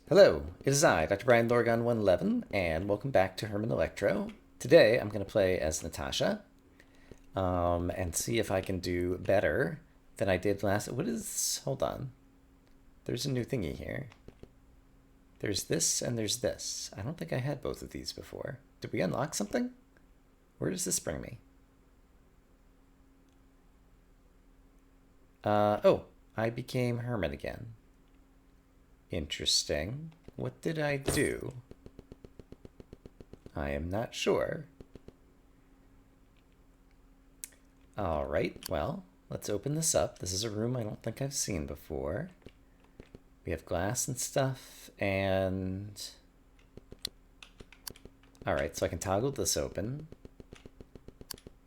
Hello, it is I, Dr. Brian Lorgon 111, and welcome back to Herman Electro. Today I'm going to play as Natasha and see if I can do better than I did last. What is. Hold on. There's a new thingy here. There's this and there's this. I don't think I had both of these before. Did we unlock something? Where does this bring me? Oh, I became Herman again. Interesting. What did I do? I am not sure. All right, well, let's open this up. This is a room I don't think I've seen before. We have glass and stuff, and... All right, so I can toggle this open.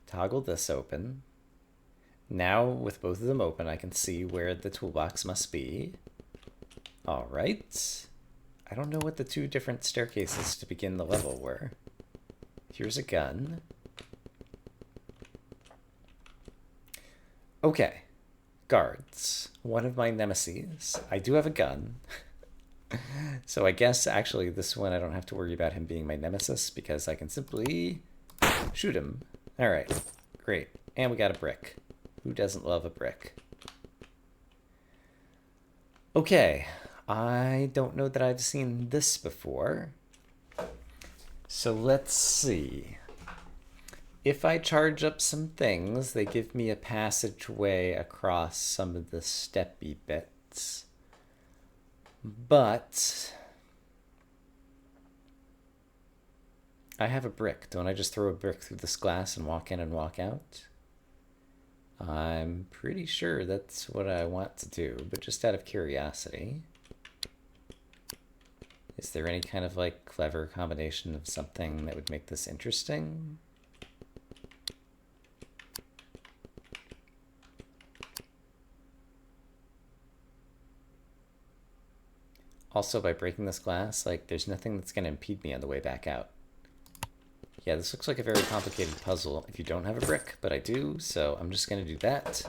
Toggle this open. Now, with both of them open, I can see where the toolbox must be. All right. I don't know what the two different staircases to begin the level were. Here's a gun. Okay. Guards. One of my nemesis. I do have a gun. So I guess actually this one I don't have to worry about him being my nemesis because I can simply shoot him. All right. Great. And we got a brick. Who doesn't love a brick? Okay. I don't know that I've seen this before. So let's see. If I charge up some things, they give me a passageway across some of the steppy bits. But I have a brick. Don't I just throw a brick through this glass and walk in and walk out? I'm pretty sure that's what I want to do, but just out of curiosity. Is there any kind of like clever combination of something that would make this interesting? Also, by breaking this glass, like, there's nothing that's going to impede me on the way back out. Yeah, this looks like a very complicated puzzle if you don't have a brick, but I do, so I'm just going to do that.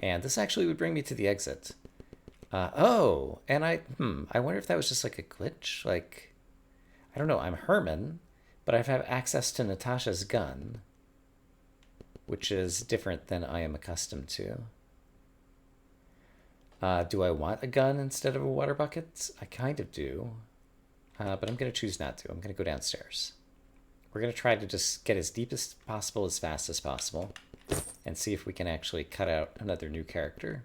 And this actually would bring me to the exit. Oh, and I wonder if that was just like a glitch. Like, I don't know, I'm Herman, but I have access to Natasha's gun, which is different than I am accustomed to. Do I want a gun instead of a water bucket? I kind of do, but I'm going to choose not to. I'm going to go downstairs. We're going to try to just get as deep as possible as fast as possible and see if we can actually cut out another new character,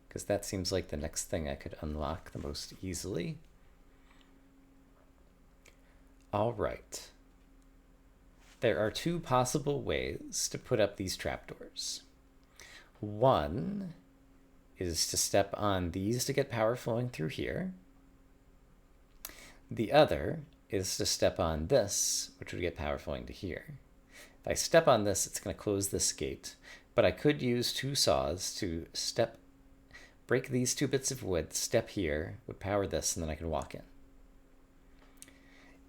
because that seems like the next thing I could unlock the most easily. All right. There are two possible ways to put up these trapdoors. One is to step on these to get power flowing through here. The other is to step on this, which would get power flowing to here. If I step on this, it's going to close this gate, but I could use two saws to break these two bits of wood, step here, would power this, and then I can walk in.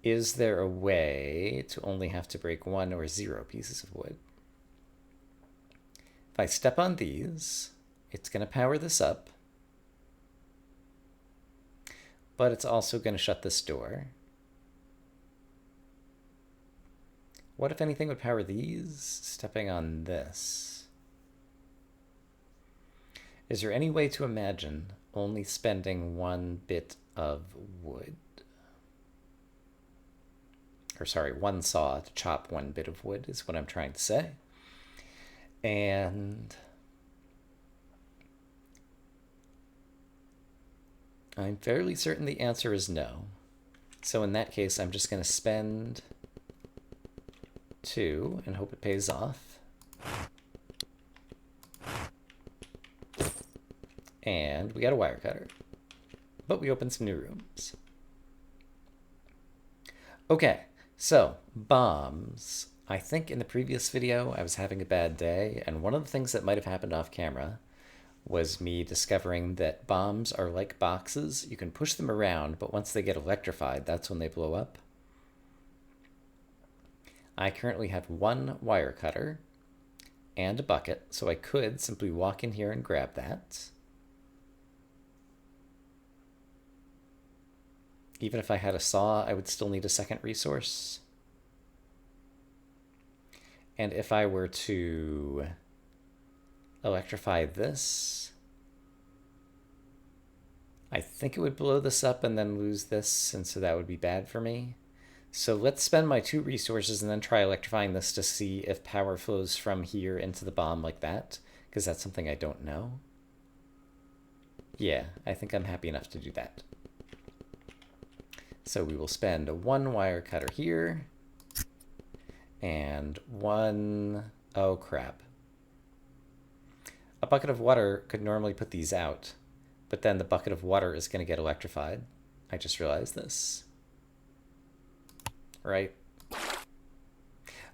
Is there a way to only have to break 1 or 0 pieces of wood? If I step on these, it's going to power this up, but it's also going to shut this door. What, if anything, would power these? Stepping on this. Is there any way to imagine only spending 1 bit of wood? Or sorry, 1 saw to chop 1 bit of wood is what I'm trying to say. And I'm fairly certain the answer is no. So in that case, I'm just going to spend 2 and hope it pays off. And we got a wire cutter. But we opened some new rooms. Okay, so bombs. I think in the previous video I was having a bad day, and one of the things that might have happened off camera was me discovering that bombs are like boxes. You can push them around, but once they get electrified, that's when they blow up. I currently have 1 wire cutter and a bucket, so I could simply walk in here and grab that. Even if I had a saw, I would still need a second resource. And if I were to electrify this, I think it would blow this up and then lose this, and so that would be bad for me. So let's spend my 2 resources and then try electrifying this to see if power flows from here into the bomb like that, because that's something I don't know. Yeah, I think I'm happy enough to do that. So we will spend a 1 wire cutter here, and 1... oh crap. A bucket of water could normally put these out, but then the bucket of water is going to get electrified. I just realized this. Right?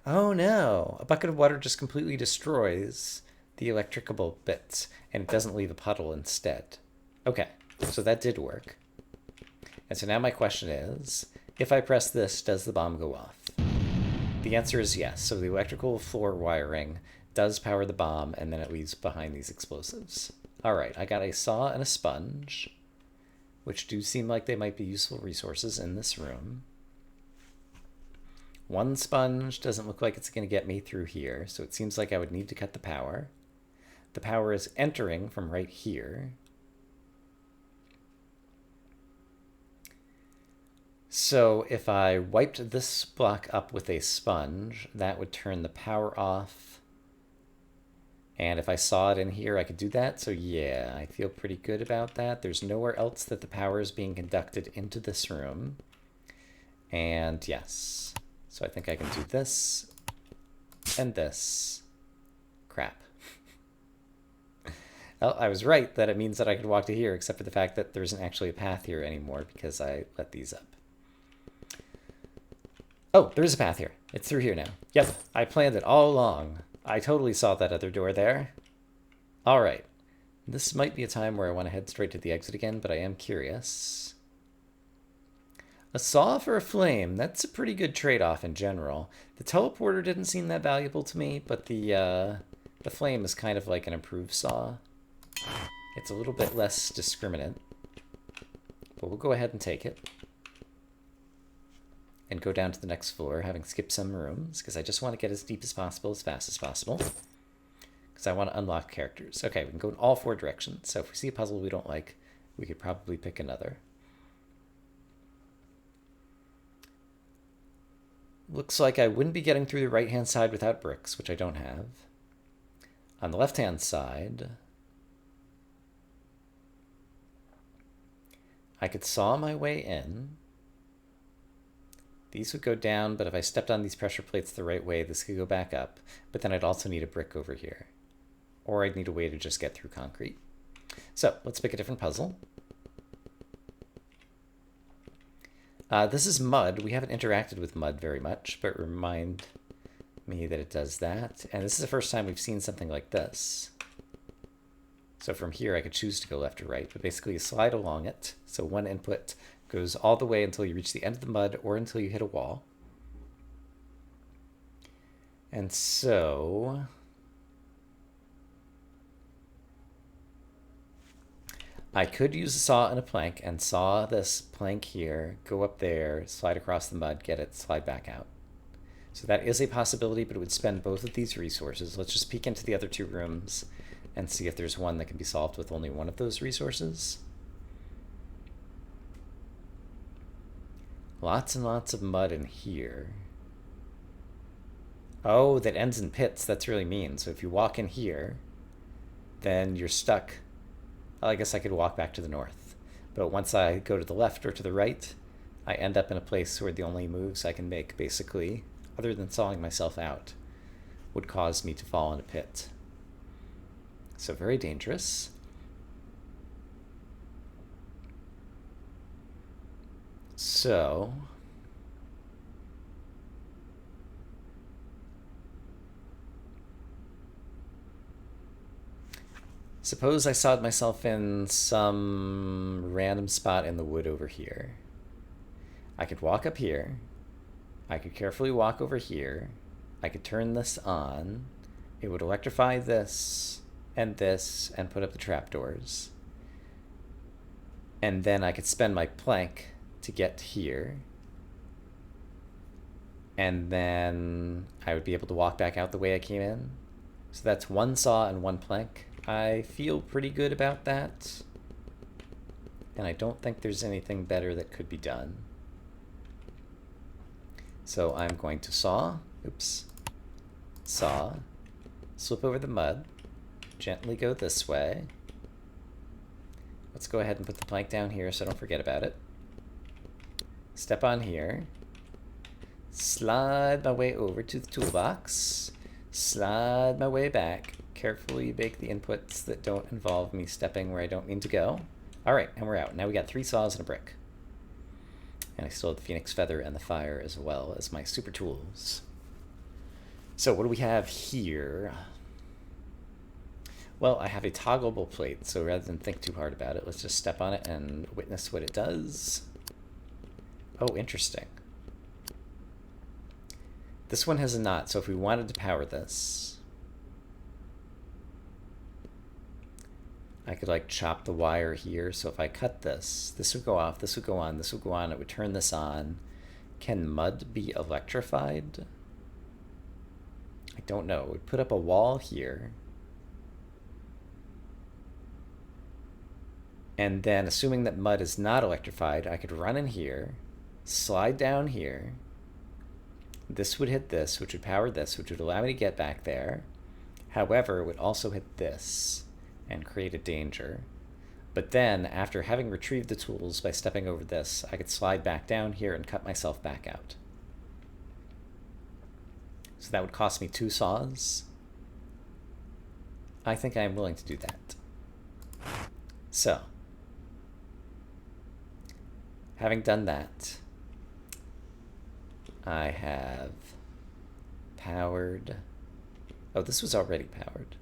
Oh no! A bucket of water just completely destroys the electricable bits, and it doesn't leave a puddle instead. Okay, so that did work. And so now my question is, if I press this, does the bomb go off? The answer is yes. So the electrical floor wiring does power the bomb, and then it leaves behind these explosives. All right, I got a saw and a sponge, which do seem like they might be useful resources in this room. 1 sponge doesn't look like it's going to get me through here, so it seems like I would need to cut the power. The power is entering from right here. So if I wiped this block up with a sponge, that would turn the power off. And if I saw it in here, I could do that. So yeah, I feel pretty good about that. There's nowhere else that the power is being conducted into this room. And yes. So I think I can do this and this. Crap. Well, I was right that it means that I could walk to here, except for the fact that there isn't actually a path here anymore because I let these up. Oh, there is a path here. It's through here now. Yep, I planned it all along. I totally saw that other door there. All right. This might be a time where I want to head straight to the exit again, but I am curious. A saw for a flame. That's a pretty good trade-off in general. The teleporter didn't seem that valuable to me, but the flame is kind of like an improved saw. It's a little bit less discriminate, but we'll go ahead and take it. And go down to the next floor, having skipped some rooms, because I just want to get as deep as possible, as fast as possible. Because I want to unlock characters. Okay, we can go in all 4 directions. So if we see a puzzle we don't like, we could probably pick another. Looks like I wouldn't be getting through the right-hand side without bricks, which I don't have. On the left-hand side, I could saw my way in. These would go down, but if I stepped on these pressure plates the right way, this could go back up. But then I'd also need a brick over here. Or I'd need a way to just get through concrete. So let's pick a different puzzle. This is mud. We haven't interacted with mud very much, but remind me that it does that. And this is the first time we've seen something like this. So from here, I could choose to go left or right, but basically you slide along it. So one input goes all the way until you reach the end of the mud or until you hit a wall. And so I could use a saw and a plank and saw this plank here, go up there, slide across the mud, get it, slide back out. So that is a possibility, but it would spend both of these resources. Let's just peek into the other 2 rooms and see if there's one that can be solved with only one of those resources. Lots and lots of mud in here. Oh, that ends in pits. That's really mean. So if you walk in here, then you're stuck. Well, I guess I could walk back to the north. But once I go to the left or to the right, I end up in a place where the only moves I can make, basically, other than sawing myself out, would cause me to fall in a pit. So very dangerous. So suppose I sawed myself in some random spot in the wood over here. I could walk up here. I could carefully walk over here. I could turn this on. It would electrify this and put up the trapdoors. And then I could spend my plank to get here. And then I would be able to walk back out the way I came in. So that's one saw and one plank. I feel pretty good about that. And I don't think there's anything better that could be done. So I'm going to saw, saw, slip over the mud, gently go this way. Let's go ahead and put the plank down here so I don't forget about it. Step on here. Slide my way over to the toolbox. Slide my way back. Carefully bake the inputs that don't involve me stepping where I don't mean to go. All right, and we're out. Now we got 3 saws and a brick. And I still have the phoenix feather and the fire as well as my super tools. So what do we have here? Well, I have a toggleable plate, so rather than think too hard about it, let's just step on it and witness what it does. Oh, interesting. This one has a knot, so if we wanted to power this, I could like chop the wire here. So if I cut this, this would go off, this would go on, this would go on, it would turn this on. Can mud be electrified? I don't know. We'd put up a wall here. And then assuming that mud is not electrified, I could run in here, slide down here. This would hit this, which would power this, which would allow me to get back there. However, it would also hit this and create a danger. But then, after having retrieved the tools by stepping over this, I could slide back down here and cut myself back out. So that would cost me 2 saws. I think I'm willing to do that. So, having done that, I have powered... Oh, this was already powered.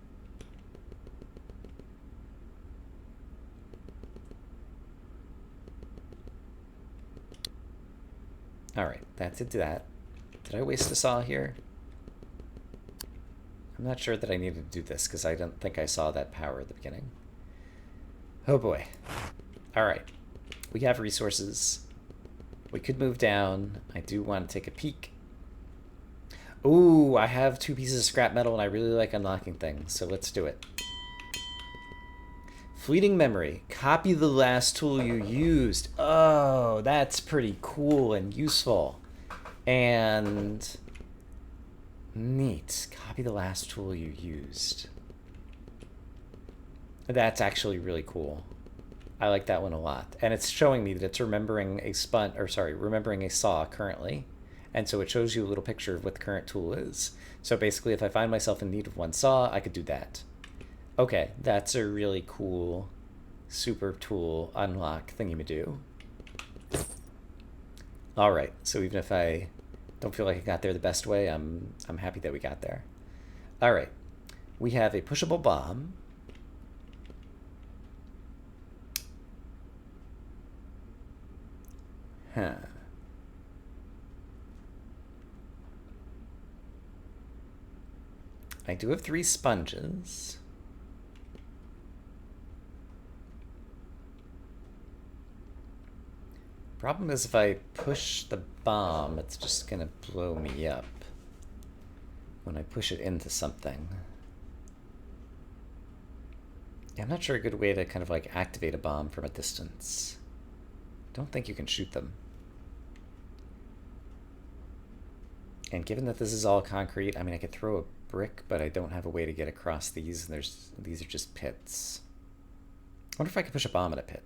Alright, that did that. Did I waste a saw here? I'm not sure that I needed to do this because I don't think I saw that power at the beginning. Oh boy. Alright. We have resources. We could move down. I do want to take a peek. Ooh, I have 2 pieces of scrap metal and I really like unlocking things, so let's do it. Fleeting memory. Copy the last tool you used. Oh, that's pretty cool and useful. And neat. Copy the last tool you used. That's actually really cool. I like that one a lot. And it's showing me that it's remembering a saw currently. And so it shows you a little picture of what the current tool is. So basically, if I find myself in need of one saw, I could do that. Okay, that's a really cool super tool unlock thingy-ma-do. All right, so even if I don't feel like I got there the best way, I'm happy that we got there. All right, we have a pushable bomb. Huh. I do have 3 sponges. Problem is if I push the bomb, it's just gonna blow me up when I push it into something. Yeah, I'm not sure a good way to kind of like activate a bomb from a distance. Don't think you can shoot them. And given that this is all concrete, I mean, I could throw a brick, but I don't have a way to get across these, and these are just pits. I wonder if I could push a bomb in a pit.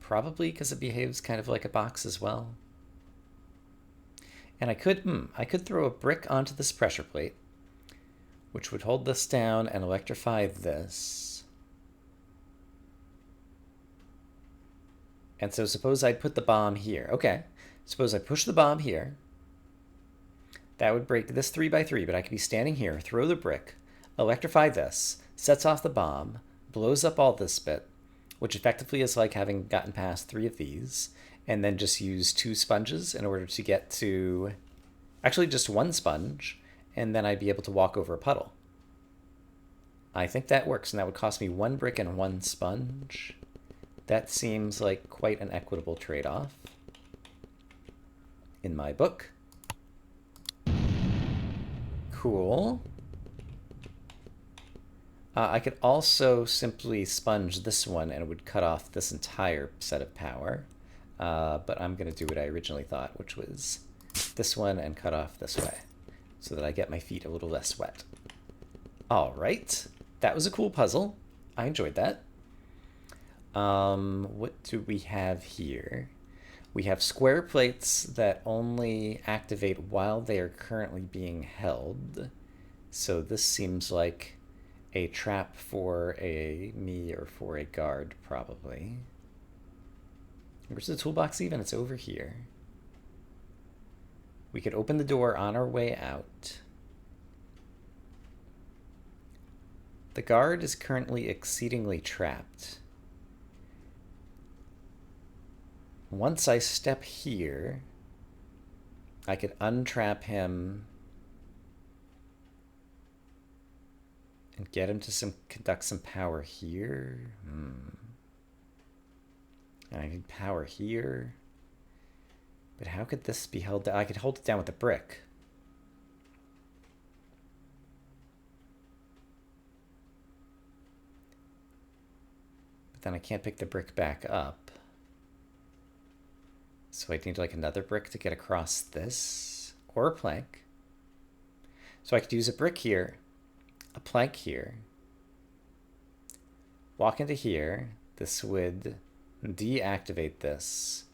Probably, because it behaves kind of like a box as well. And I could throw a brick onto this pressure plate, which would hold this down and electrify this. And so suppose I put the bomb here. Okay, suppose I push the bomb here. That would break this 3x3, but I could be standing here, throw the brick, electrify this, sets off the bomb, blows up all this bit, which effectively is like having gotten past 3 of these, and then just use 2 sponges in order to get to... Actually, just 1 sponge, and then I'd be able to walk over a puddle. I think that works, and that would cost me 1 brick and 1 sponge. That seems like quite an equitable trade-off in my book. Cool. I could also simply sponge this one and it would cut off this entire set of power. But I'm going to do what I originally thought, which was this one and cut off this way so that I get my feet a little less wet. All right. That was a cool puzzle. I enjoyed that. What do we have here? We have square plates that only activate while they are currently being held. So this seems like a trap for me or for a guard, probably. Where's the toolbox even? It's over here. We could open the door on our way out. The guard is currently exceedingly trapped. Once I step here, I could untrap him and get him to conduct some power here. And I need power here. But how could this be held down? I could hold it down with a brick. But then I can't pick the brick back up. So I need like another brick to get across this, or a plank. So I could use a brick here, a plank here, walk into here. This would deactivate this,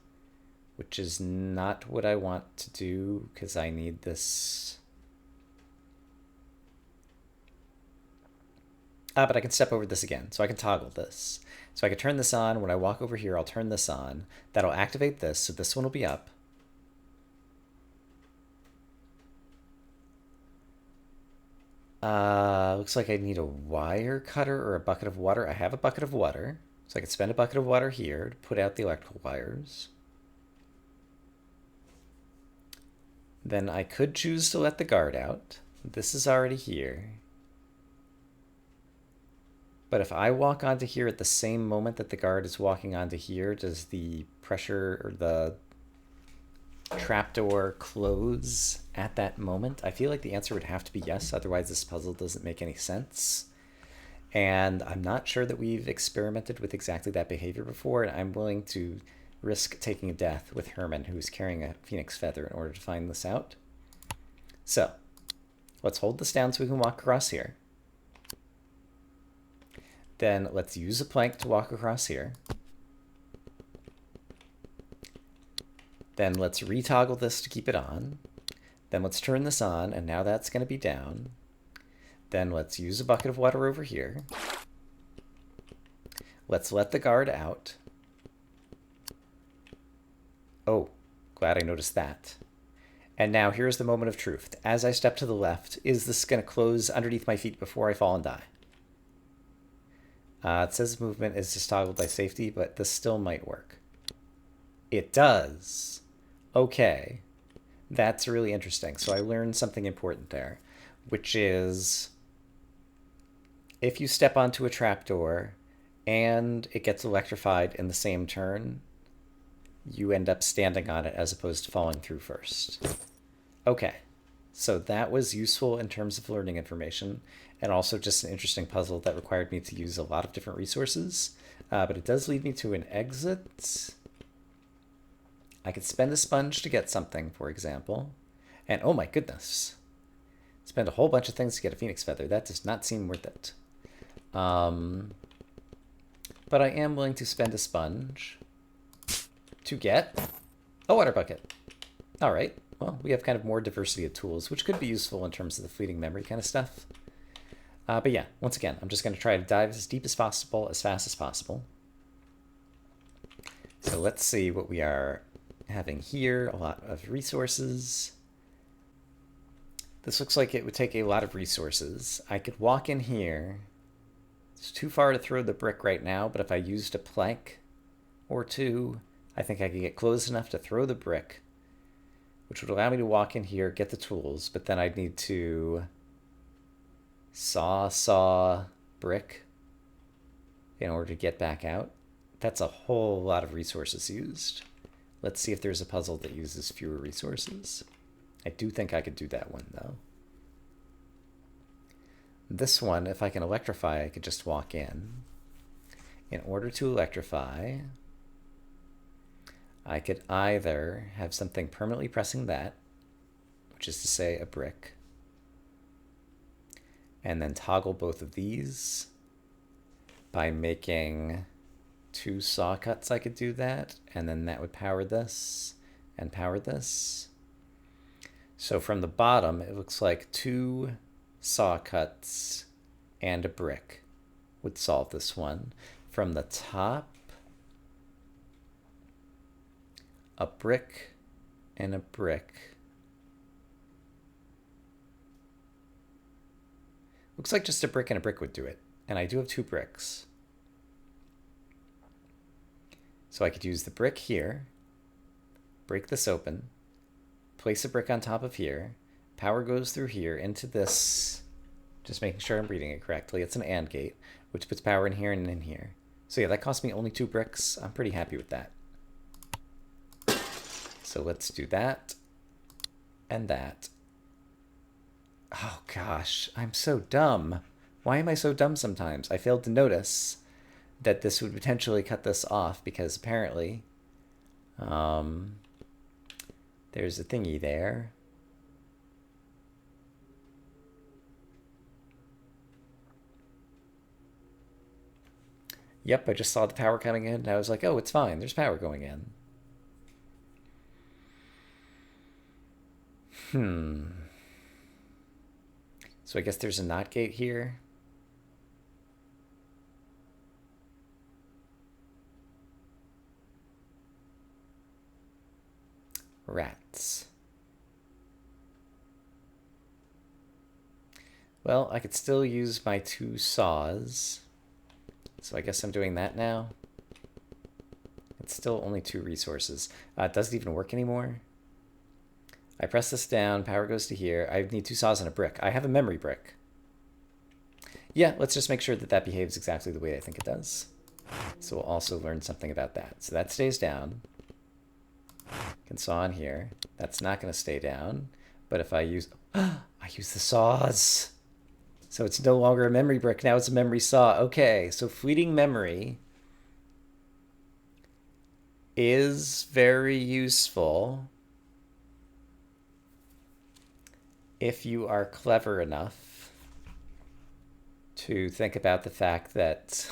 which is not what I want to do because I need this. But I can step over this again, so I can toggle this. So I can turn this on. When I walk over here, I'll turn this on. That'll activate this, so this one will be up. Looks like I need a wire cutter or a bucket of water. I have a bucket of water, so I can spend a bucket of water here to put out the electrical wires. Then I could choose to let the guard out. This is already here. But if I walk onto here at the same moment that the guard is walking onto here, does the pressure or the trapdoor close at that moment? I feel like the answer would have to be yes, otherwise this puzzle doesn't make any sense. And I'm not sure that we've experimented with exactly that behavior before, and I'm willing to risk taking a death with Herman, who's carrying a phoenix feather, in order to find this out. So, let's hold this down so we can walk across here. Then let's use a plank to walk across here. Then let's retoggle this to keep it on. Then let's turn this on, and now that's going to be down. Then let's use a bucket of water over here. Let's let the guard out. Oh, glad I noticed that. And now here's the moment of truth. As I step to the left, is this going to close underneath my feet before I fall and die? It says movement is just toggled by safety, but this still might work. It does. Okay. That's really interesting. So I learned something important there, which is if you step onto a trapdoor and it gets electrified in the same turn, you end up standing on it as opposed to falling through first. Okay. So that was useful in terms of learning information, and also just an interesting puzzle that required me to use a lot of different resources. But it does lead me to an exit. I could spend a sponge to get something, for example. And oh my goodness. Spend a whole bunch of things to get a phoenix feather. That does not seem worth it. But I am willing to spend a sponge to get a water bucket. All right. Well, we have kind of more diversity of tools, which could be useful in terms of the fleeting memory kind of stuff. But yeah, once again, I'm just going to try to dive as deep as possible, as fast as possible. So let's see what we are having here. A lot of resources. This looks like it would take a lot of resources. I could walk in here. It's too far to throw the brick right now, but if I used a plank or two, I think I could get close enough to throw the brick, which would allow me to walk in here, get the tools, but then I'd need to saw brick in order to get back out. That's a whole lot of resources used. Let's see if there's a puzzle that uses fewer resources. I do think I could do that one, though. This one, if I can electrify, I could just walk in. In order to electrify, I could either have something permanently pressing that, which is to say a brick, and then toggle both of these by making 2 saw cuts. I could do that, and then that would power this and power this. So from the bottom, it looks like 2 saw cuts and a brick would solve this one. From the top, a brick and a brick. Looks like just a brick and a brick would do it. And I do have 2 bricks. So I could use the brick here, break this open, place a brick on top of here, power goes through here into this, just making sure I'm reading it correctly. It's an AND gate, which puts power in here and in here. So yeah, that cost me only 2 bricks. I'm pretty happy with that. So let's do that and that. Oh gosh, I'm so dumb. Why am I so dumb sometimes? I failed to notice that this would potentially cut this off because apparently there's a thingy there. Yep, I just saw the power coming in and I was like, oh, it's fine. There's power going in. So I guess there's a NOT gate here. Rats. Well, I could still use my 2 saws. So I guess I'm doing that now. It's still only 2 resources. It doesn't even work anymore. I press this down, power goes to here. I need 2 saws and a brick. I have a memory brick. Yeah, let's just make sure that that behaves exactly the way I think it does. So we'll also learn something about that. So that stays down. Can saw in here. That's not going to stay down. But if I use... I use the saws. So it's no longer a memory brick. Now it's a memory saw. Okay, so fleeting memory is very useful if you are clever enough to think about the fact that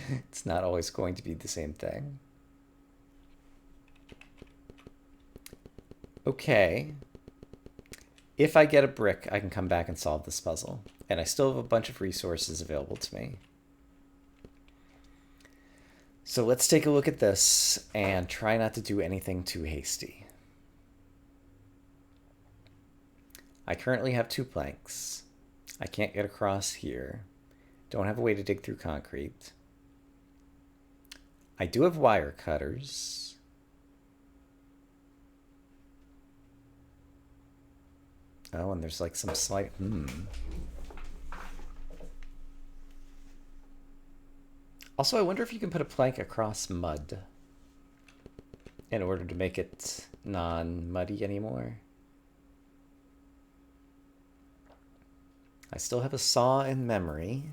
it's not always going to be the same thing. Okay. If I get a brick, I can come back and solve this puzzle. And I still have a bunch of resources available to me. So let's take a look at this and try not to do anything too hasty. I currently have 2 planks. I can't get across here. Don't have a way to dig through concrete. I do have wire cutters. Oh, and there's like some slight... Also, I wonder if you can put a plank across mud in order to make it non-muddy anymore. I still have a saw in memory,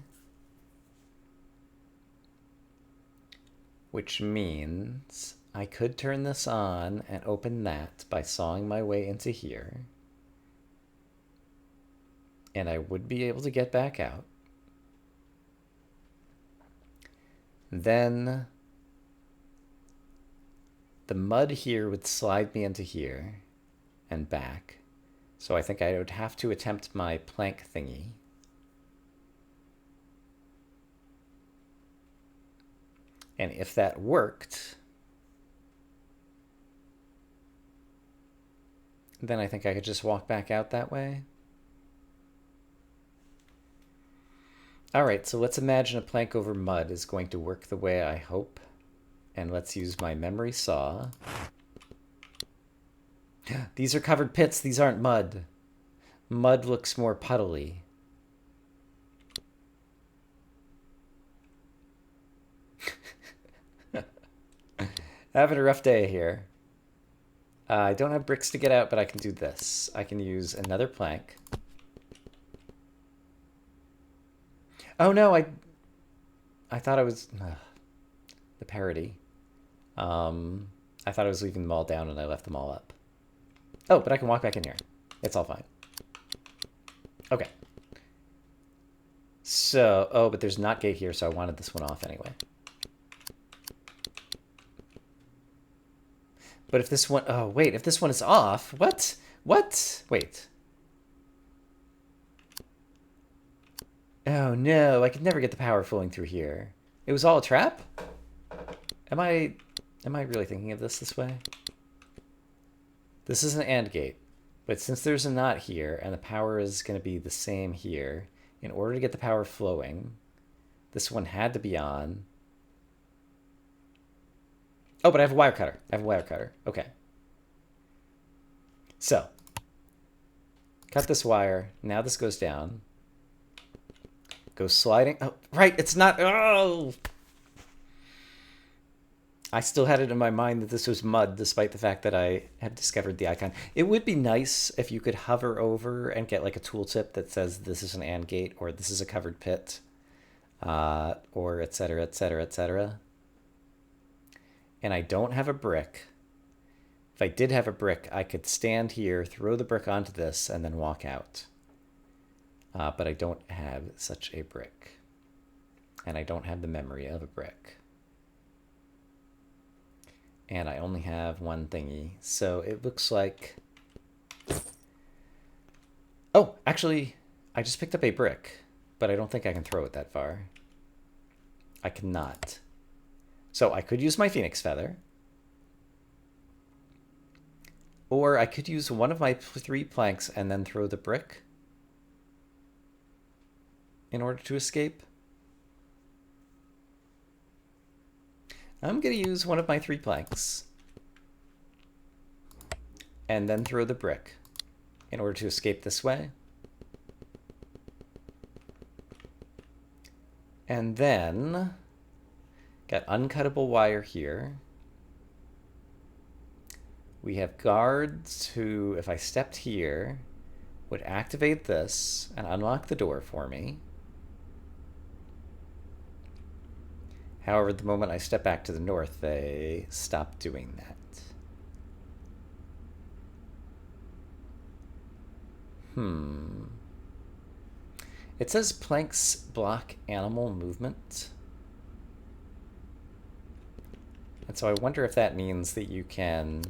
which means I could turn this on and open that by sawing my way into here. And I would be able to get back out. Then the mud here would slide me into here and back. So I think I would have to attempt my plank thingy. And if that worked, then I think I could just walk back out that way. All right, so let's imagine a plank over mud is going to work the way I hope. And let's use my memory saw. These are covered pits. These aren't mud. Mud looks more puddly. Having a rough day here. I don't have bricks to get out, but I can do this. I can use another plank. Oh no, I thought I was the parody. I thought I was leaving them all down and I left them all up. Oh, but I can walk back in here. It's all fine. Okay. So, oh, but there's not gate here, so I wanted this one off anyway. But if this one, oh wait, if this one is off, what? What? Wait. Oh no, I could never get the power flowing through here. It was all a trap? Am I really thinking of this way? This is an AND gate, but since there's a NOT here and the power is going to be the same here, in order to get the power flowing, this one had to be on. Oh, but I have a wire cutter. I have a wire cutter. Okay. So, cut this wire. Now this goes down. Goes sliding. Oh, right. It's not. Oh! I still had it in my mind that this was mud, despite the fact that I have discovered the icon. It would be nice if you could hover over and get like a tooltip that says this is an AND gate or this is a covered pit, or etc., etc., etc. And I don't have a brick. If I did have a brick, I could stand here, throw the brick onto this, and then walk out. But I don't have such a brick. And I don't have the memory of a brick. And I only have one thingy. So it looks like... Oh, actually, I just picked up a brick. But I don't think I can throw it that far. I cannot. So I could use my phoenix feather. Or I could use one of my 3 planks and then throw the brick in order to escape. I'm going to use one of my 3 planks and then throw the brick in order to escape this way. And then got uncuttable wire here. We have guards who, if I stepped here, would activate this and unlock the door for me. However, the moment I step back to the north, they stop doing that. It says planks block animal movement. And so I wonder if that means that you can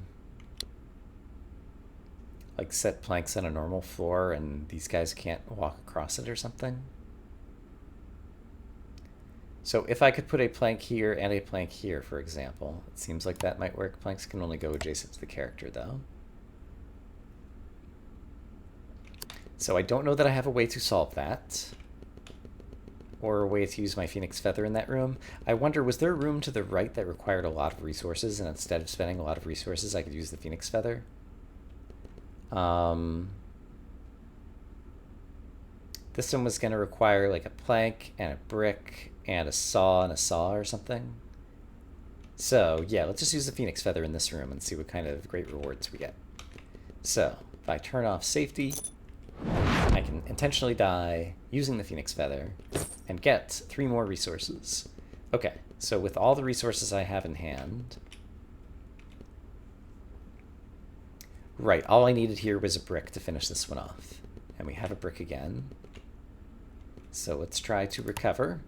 like set planks on a normal floor and these guys can't walk across it or something. So if I could put a plank here and a plank here, for example, it seems like that might work. Planks can only go adjacent to the character, though. So I don't know that I have a way to solve that, or a way to use my phoenix feather in that room. I wonder, was there a room to the right that required a lot of resources, and instead of spending a lot of resources, I could use the phoenix feather? This one was going to require like a plank and a brick and a saw or something. So yeah, let's just use the phoenix feather in this room and see what kind of great rewards we get. So if I turn off safety, I can intentionally die using the phoenix feather and get 3 more resources. Okay, so with all the resources I have in hand... Right, all I needed here was a brick to finish this one off. And we have a brick again. So let's try to recover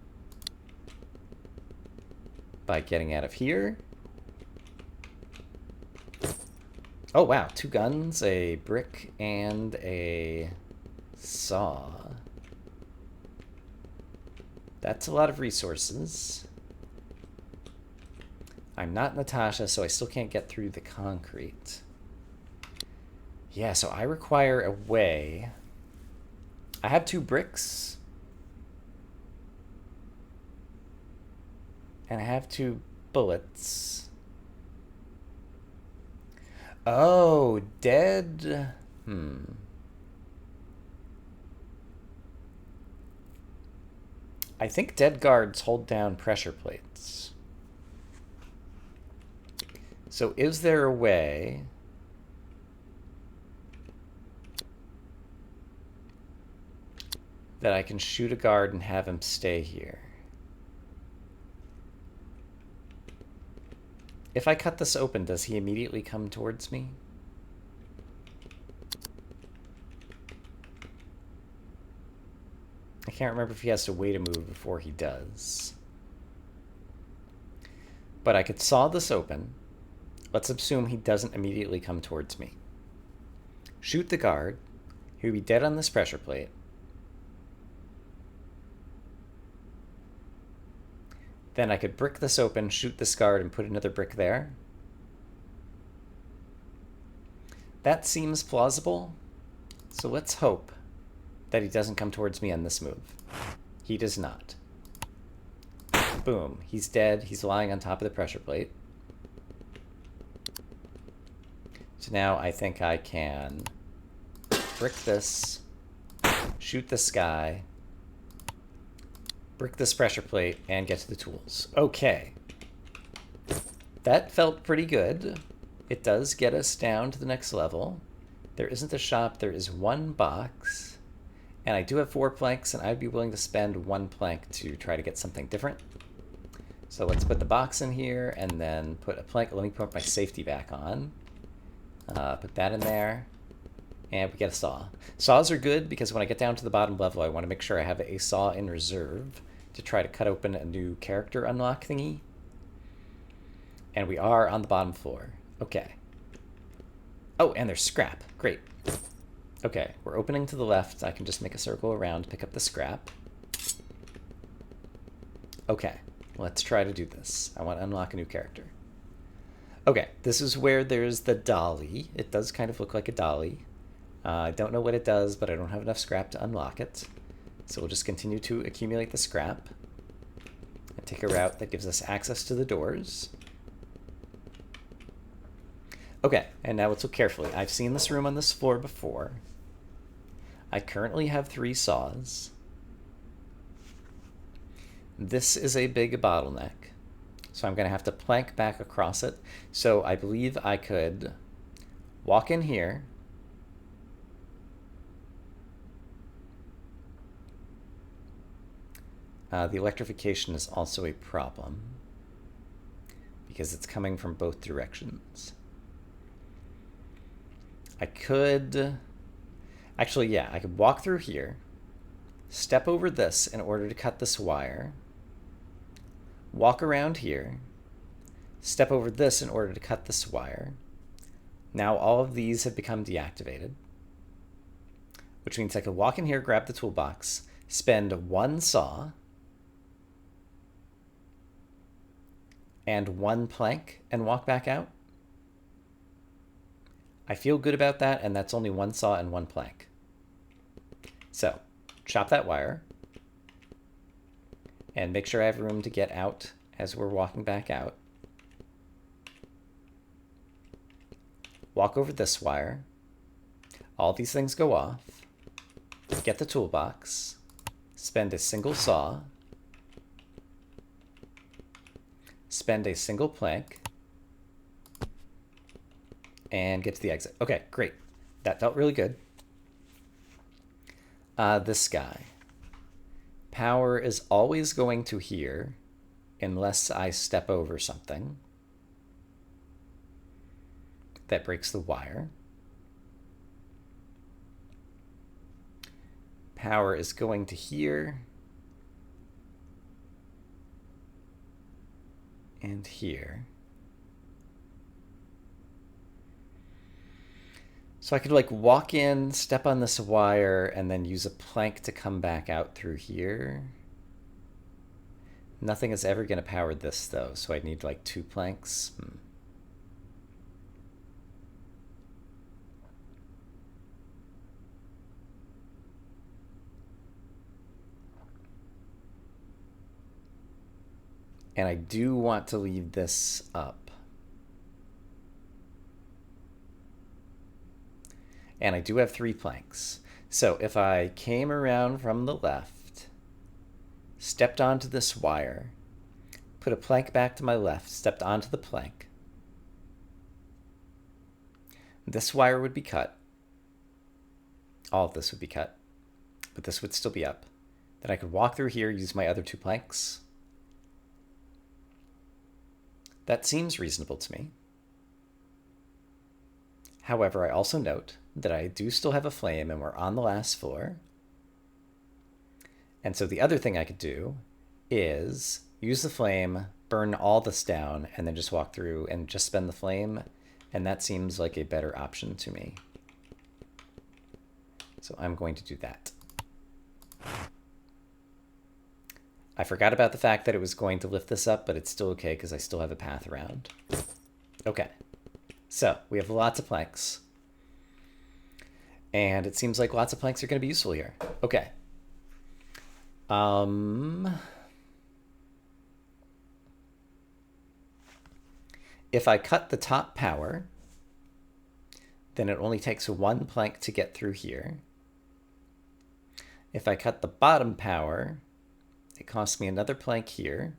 by getting out of here. Oh wow, 2 guns, a brick, and a saw. That's a lot of resources. I'm not Natasha, so I still can't get through the concrete. Yeah, so I require a way. I have 2 bricks. And I have 2 bullets. Oh, dead. I think dead guards hold down pressure plates. So is there a way that I can shoot a guard and have him stay here? If I cut this open, does he immediately come towards me? I can't remember if he has to wait a move before he does. But I could saw this open. Let's assume he doesn't immediately come towards me. Shoot the guard. He would be dead on this pressure plate. Then I could brick this open, shoot this guard, and put another brick there. That seems plausible. So let's hope that he doesn't come towards me on this move. He does not. Boom. He's dead. He's lying on top of the pressure plate. So now I think I can brick this, shoot this guy, brick this pressure plate, and get to the tools. Okay. That felt pretty good. It does get us down to the next level. There isn't a shop. There is one box. And I do have 4 planks, and I'd be willing to spend 1 plank to try to get something different. So let's put the box in here, and then put a plank. Let me put my safety back on. Put that in there. And we get a saw. Saws are good because when I get down to the bottom level, I want to make sure I have a saw in reserve to try to cut open a new character unlock thingy. And we are on the bottom floor. Okay. Oh, and there's scrap. Great. Okay, we're opening to the left. I can just make a circle around, pick up the scrap. Okay, let's try to do this. I want to unlock a new character. Okay, this is where there's the dolly. It does kind of look like a dolly. I don't know what it does, but I don't have enough scrap to unlock it. So we'll just continue to accumulate the scrap and take a route that gives us access to the doors. Okay, and now let's look carefully. I've seen this room on this floor before. I currently have 3 saws. This is a big bottleneck, so I'm going to have to plank back across it. So I believe I could walk in here, the electrification is also a problem because it's coming from both directions. I could... Actually, yeah, I could walk through here, step over this in order to cut this wire, walk around here, step over this in order to cut this wire. Now all of these have become deactivated, which means I could walk in here, grab the toolbox, spend 1 saw, and 1 plank, and walk back out. I feel good about that, and that's only 1 saw and 1 plank. So, chop that wire, and make sure I have room to get out as we're walking back out. Walk over this wire. All these things go off. Get the toolbox. Spend a single saw. Spend a single plank. And get to the exit. Okay, great. That felt really good. This guy. Power is always going to here unless I step over something that breaks the wire. Power is going to here and here. So I could like walk in, step on this wire, and then use a plank to come back out through here. Nothing is ever going to power this though, so I need like 2 planks. And I do want to leave this up. And I do have 3 planks. So if I came around from the left, stepped onto this wire, put a plank back to my left, stepped onto the plank, This wire would be cut. All of this would be cut, but this would still be up. Then I could walk through here, use my other 2 planks. That seems reasonable to me. However, I also note that I do still have a flame and we're on the last floor. And so the other thing I could do is use the flame, burn all this down, and then just walk through and just spend the flame. And that seems like a better option to me. So I'm going to do that. I forgot about the fact that it was going to lift this up, but it's still okay because I still have a path around. Okay. So we have lots of planks. And it seems like lots of planks are going to be useful here. Okay. If I cut the top power, then it only takes 1 plank to get through here. If I cut the bottom power, it costs me another plank here.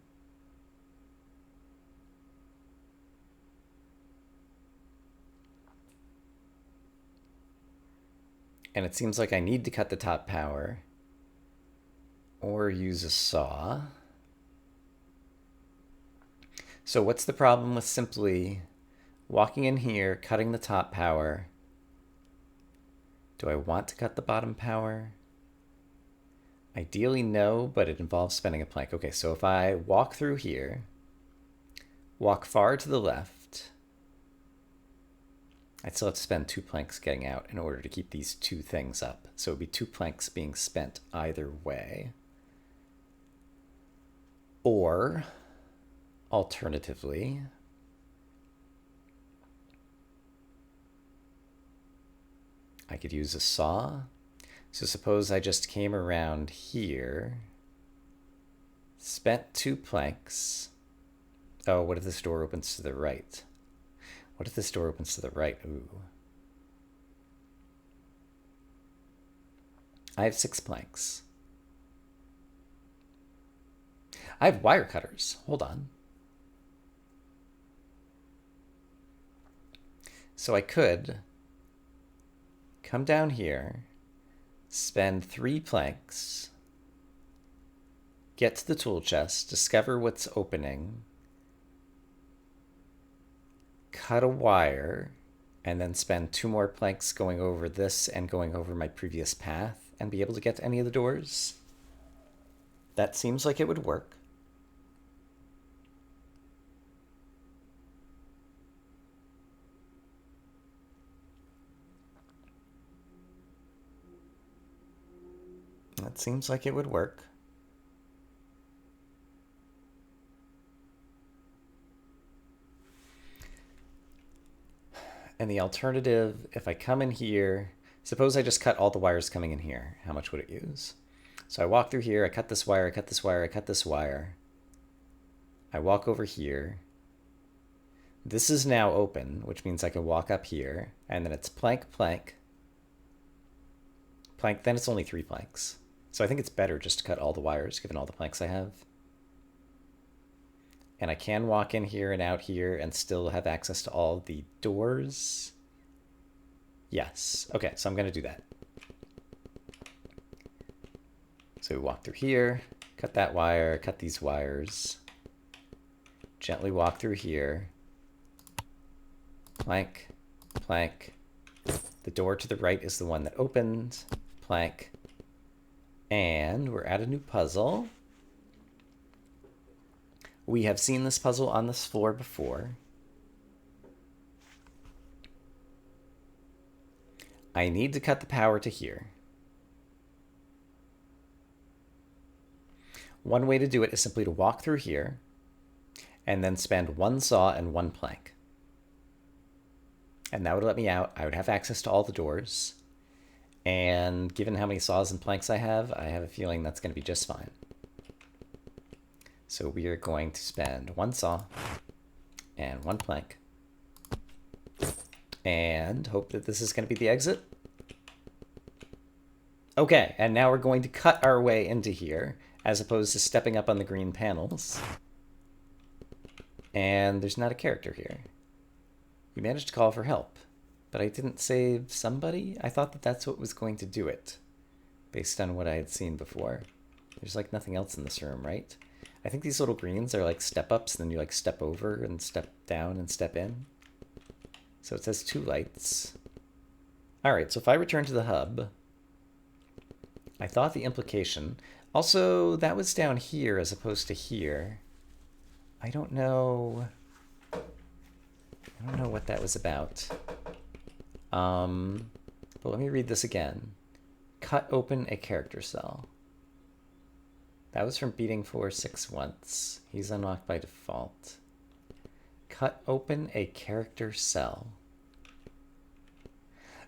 And it seems like I need to cut the top power or use a saw. So what's the problem with simply walking in here, cutting the top power? Do I want to cut the bottom power? Ideally, no, but it involves spending a plank. Okay, so if I walk through here, walk far to the left, I'd still have to spend 2 planks getting out in order to keep these 2 things up. So it would be 2 planks being spent either way. Or, alternatively, I could use a saw. So suppose I just came around here, spent 2 planks. Oh, what if this door opens to the right? What if this door opens to the right? Ooh. I have 6 planks. I have wire cutters. Hold on. So I could come down here, spend 3 planks, get to the tool chest, discover what's opening, cut a wire, and then spend 2 more planks going over this and going over my previous path and be able to get to any of the doors. That seems like it would work. That seems like it would work. And the alternative, if I come in here, suppose I just cut all the wires coming in here, how much would it use? So I walk through here, I cut this wire, I cut this wire, I cut this wire. I walk over here. This is now open, which means I can walk up here, and then it's plank, plank, plank, then it's only 3 planks. So I think it's better just to cut all the wires, given all the planks I have. And I can walk in here and out here and still have access to all the doors. Yes. Okay, so I'm going to do that. So we walk through here, cut that wire, cut these wires. Gently walk through here. Plank, plank. The door to the right is the one that opened. Plank. And we're at a new puzzle. We have seen this puzzle on this floor before. I need to cut the power to here. One way to do it is simply to walk through here and then spend 1 saw and 1 plank. And that would let me out. I would have access to all the doors. And given how many saws and planks I have a feeling that's going to be just fine. So we are going to spend 1 saw and 1 plank. And hope that this is going to be the exit. Okay, and now we're going to cut our way into here, as opposed to stepping up on the green panels. And there's not a character here. We managed to call for help. but I didn't save somebody? I thought that that's what was going to do it, based on what I had seen before. There's like nothing else in this room, right? I think these little greens are like step-ups, then you like step over and step down and step in. So it says 2 lights. All right, so if I return to the hub, I thought the implication... Also, that was down here as opposed to here. I don't know what that was about. But let me read this again. Cut open a character cell. That was from beating 4-6 once. He's unlocked by default. Cut open a character cell.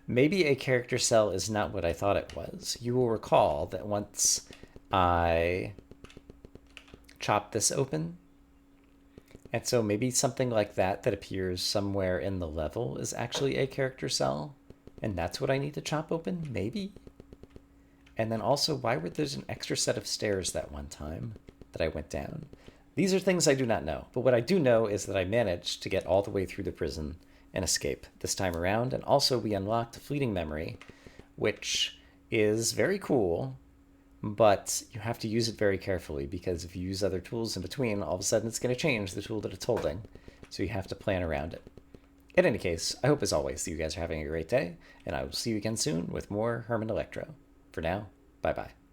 Maybe a character cell is not what I thought it was. You will recall that once I chopped this open, and so maybe something like that appears somewhere in the level is actually a character cell, and that's what I need to chop open, maybe? And then also, why were there an extra set of stairs that one time that I went down? These are things I do not know, but what I do know is that I managed to get all the way through the prison and escape this time around, and also we unlocked Fleeting Memory, which is very cool, but you have to use it very carefully, because if you use other tools in between, all of a sudden it's going to change the tool that it's holding, so you have to plan around it. In any case, I hope as always that you guys are having a great day, and I will see you again soon with more Herman Electro. For now, bye-bye.